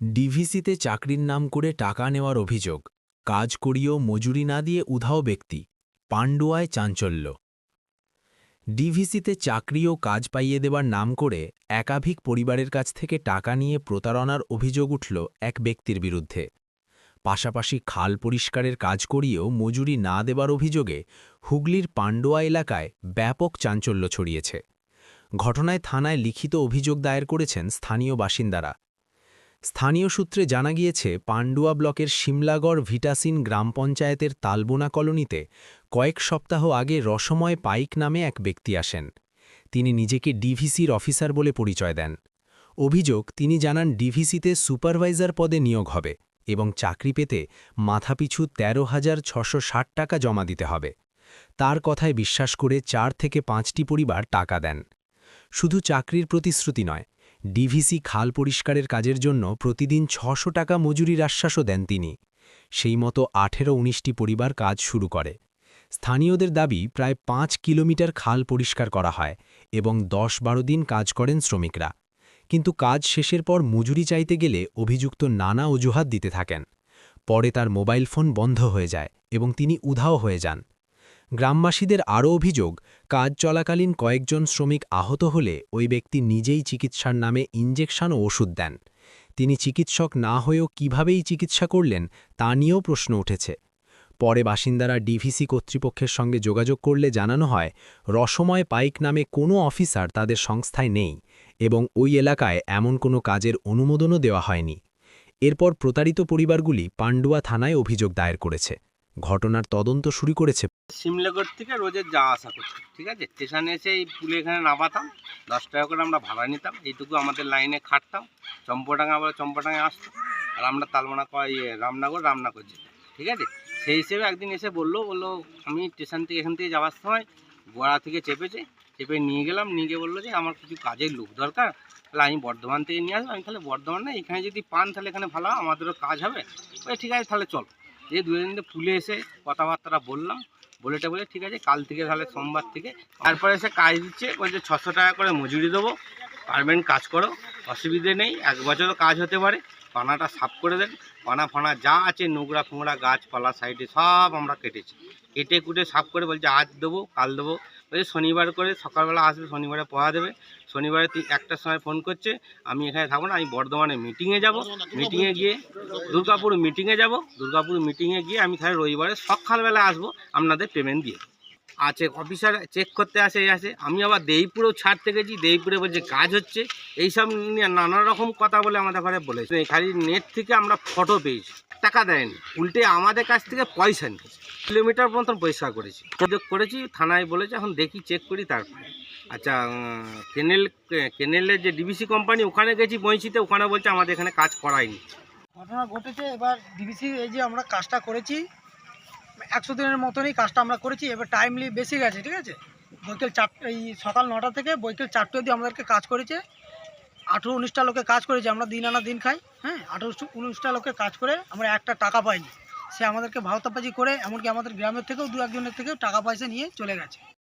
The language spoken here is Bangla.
ডিভিসিতে চাকরির নাম করে টাকা নেওয়ার অভিযোগ, কাজ করিয়েও মজুরি না দিয়ে উধাও ব্যক্তি, পান্ডুয়ায় চাঞ্চল্য। ডিভিসিতে চাকরি ও কাজ পাইয়ে দেবার নাম করে একাধিক পরিবারের কাছ থেকে টাকা নিয়ে প্রতারণার অভিযোগ উঠল এক ব্যক্তির বিরুদ্ধে। পাশাপাশি খাল পরিষ্কারের কাজ করিয়েও মজুরি না দেবার অভিযোগে হুগলির পান্ডুয়া এলাকায় ব্যাপক চাঞ্চল্য ছড়িয়েছে। ঘটনায় থানায় লিখিত অভিযোগ দায়ের করেছেন স্থানীয় বাসিন্দারা। স্থানীয় সূত্রে জানা গিয়েছে, পান্ডুয়া ব্লকের শিমলাগড় ভিটাসিন গ্রাম পঞ্চায়েতের তালবোনা কলোনিতে কয়েক সপ্তাহ আগে রসময় পাইক নামে এক ব্যক্তি আসেন। তিনি নিজেকে ডিভিসির অফিসার বলে পরিচয় দেন। অভিযোগ, তিনি জানান ডিভিসিতে সুপারভাইজার পদে নিয়োগ হবে এবং চাকরি পেতে মাথাপিছু ১৩,৬৬০ টাকা জমা দিতে হবে। তার কথায় বিশ্বাস করে ৪ থেকে ৫টি পরিবার টাকা দেন। শুধু চাকরির প্রতিশ্রুতি নয়, ডিভিসি খাল পরিষ্কারের কাজের জন্য প্রতিদিন ৬০০ টাকা মজুরির আশ্বাসও দেন তিনি। সেই মতো ১৮-১৯টি পরিবার কাজ শুরু করে। স্থানীয়দের দাবি, প্রায় ৫ কিলোমিটার খাল পরিষ্কার করা হয় এবং ১০-১২ দিন কাজ করেন শ্রমিকরা। কিন্তু কাজ শেষের পর মজুরি চাইতে গেলে অভিযুক্ত নানা অজুহাত দিতে থাকেন। পরে তার মোবাইল ফোন বন্ধ হয়ে যায় এবং তিনি উধাও হয়ে যান। গ্রামবাসীদের আরও অভিযোগ, কাজ চলাকালীন কয়েকজন শ্রমিক আহত হলে ওই ব্যক্তি নিজেই চিকিৎসার নামে ইনজেকশন ও ওষুধ দেন। তিনি চিকিৎসক না হয়েও কীভাবেই চিকিৎসা করলেন তা নিয়েও প্রশ্ন উঠেছে। পরে বাসিন্দারা ডিভিসি কর্তৃপক্ষের সঙ্গে যোগাযোগ করলে জানানো হয়, রসময় পাইক নামে কোনো অফিসার তাদের সংস্থায় নেই এবং ওই এলাকায় এমন কোনো কাজের অনুমোদনও দেওয়া হয়নি। এরপর প্রতারিত পরিবারগুলি পান্ডুয়া থানায় অভিযোগ দায়ের করেছে। ঘটনার তদন্ত শুরু করেছে। শিমলাগড় থেকে রোজের যাওয়া আসা করতাম, ঠিক আছে। স্টেশনে এসে এই পুলে এখানে নামাতাম, 10 টাকা করে আমরা ভাড়া নিতাম। এইটুকু আমাদের লাইনে খাটতাম। চম্পডাঙ্গা বলে চম্পডাঙ্গায় আসতাম, আর আমরা তালমোনা রামনগর যেতাম, ঠিক আছে। সেই হিসেবে একদিন এসে বললো আমি স্টেশন থেকে এখান থেকে যাওয়ার সময় গোড়া থেকে চেপে নিয়ে গেলাম। নিয়ে গিয়ে বললো যে আমার কিছু কাজের লোক দরকার, তাহলে আমি বর্ধমান থেকে নিয়ে আসবো। আমি তাহলে বর্ধমান না, এখানে যদি পান তাহলে এখানে ভালো, আমাদেরও কাজ হবে। ঠিক আছে, তাহলে চল। এই দুদিন পুলে এসে কথাবার্তা বললাম, বলে ঠিক আছে, কাল থেকে তাহলে সোমবার থেকে তারপরে এসে কাজ দিচ্ছে। বলছে ৬০০ টাকা করে মজুরি দেবো, পারবেন কাজ করো, অসুবিধে নেই, 1 বছরও কাজ হতে পারে। পানাটা সাফ করে দেন, পানা ফানা যা আছে নোংরা ফোংরা গাছপালা সাইডে সব আমরা কেটে কুটে সাফ করে। বলছে আজ দেবো, কাল দেবো। বলছে শনিবার করে সকালবেলা আসবে, শনিবারে পড়া দেবে। শনিবারে 1টার সময় ফোন করছে, আমি এখানে থাকবো না, আমি বর্ধমানে মিটিংয়ে যাব। মিটিংয়ে গিয়ে দুর্গাপুর মিটিংয়ে গিয়ে আমি তাহলে রবিবারে সকালবেলা আসবো, আপনাদের পেমেন্ট দিয়ে আছে। অফিসার চেক করতে আসে আমি আবার দেইপুরেও ছাড়তে গেছি, দেইপুরে বলছে কাজ হচ্ছে। এইসব নিয়ে নানা রকম কথা বলে আমাদের ঘরে বলেছে। খালি নেট থেকে আমরা ফটো পেয়েছি, টাকা দেয়নি, উল্টে আমাদের কাছ থেকে পয়সা নিয়েছে। কিলোমিটার মতন পরিষ্কার করেছি থানায় বলেছে, এখন দেখি চেক করি তারপরে। আচ্ছা, কেনেলের যে ডিভিসি কোম্পানি, ওখানে গেছি বইছিতে, ওখানে বলছে আমাদের এখানে কাজ করায়নি। ঘটনা ঘটেছে। এবার ডিভিসি এই যে আমরা কাজটা করেছি 100 দিনের মতনই কাজটা আমরা করেছি। এবার টাইমলি বেশি গেছে, ঠিক আছে। বৈকাল 4, এই সকাল 9টা থেকে বৈকাল 4টে অবধি আমাদেরকে কাজ করেছে। 18-19টা লোকে কাজ করেছে। আমরা দিন আনা দিন খাই, হ্যাঁ। 18-19টা লোকে কাজ করে আমরা একটা টাকা পাইনি। সে আমাদেরকে ভাওতাবাজি করে, এমনকি আমাদের গ্রামের থেকেও 2-1 জনের থেকেও টাকা পয়সা নিয়ে চলে গেছে।